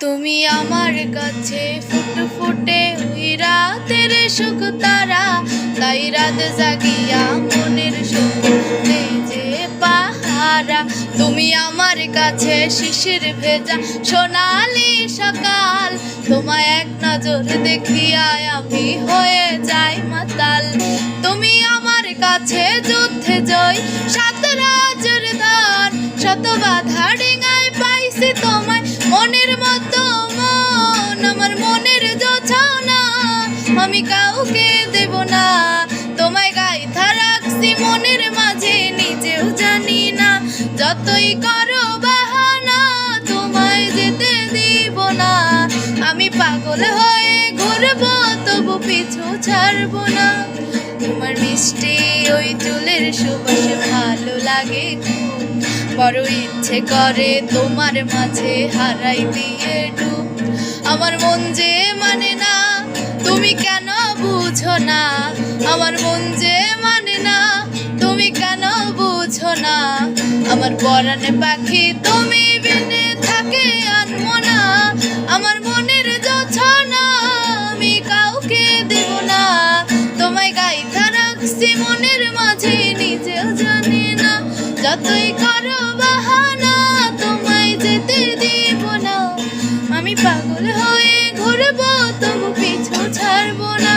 তুমি আমার কাছে ফুটফুটে ওই রাতের সুখ তারা, তাই রাত জাগিয়া মনের সুখ নেই যে পাহারা। তুমি আমার কাছে শিশির ভেজা সোনালি সকাল, তোমায় এক নজর দেখিয়া আমি হয়ে যাই মাতাল। তুমি আমার কাছে যুদ্ধে জয় সাত রাজের ধন, শত বাধা ডিঙায় পাইছি তোমায় মনের মতো মন। আমার মনের যোছনা আমি কাউকে দেব না, তোমায় গাইথা রাখছি মনের মাঝে নিজেও জানি না। যতই করো বাহানা তোমায় যেতে দিব না, আমি পাগল হয়ে ঘুরবো তবু পিছু ছাড়বো না। তোমার মিষ্টি ওই চুলের সুবাস ভালো লাগে খুব, বড় ইচ্ছে করে তোমার মাঝে হারাই দিয়ে ডুব। আমার মন যে মানে না তুমি কেন বুঝো না, আমার মন যে মানে না তুমি কেন বুঝো না। আমার পরাণে পাখি তুমি বিনে থাকে আনমো না, আমার মনের যোছনা আমি কাউকে দেব না। তোমায় গাইথা রাখছি মনের মাঝে নিজেও জানি না, যতই করো বাহানা তোমায় যেতে দিব না। আমি পাগল হয়ে ঘুরবো তবু পিছু ছাড়বো না।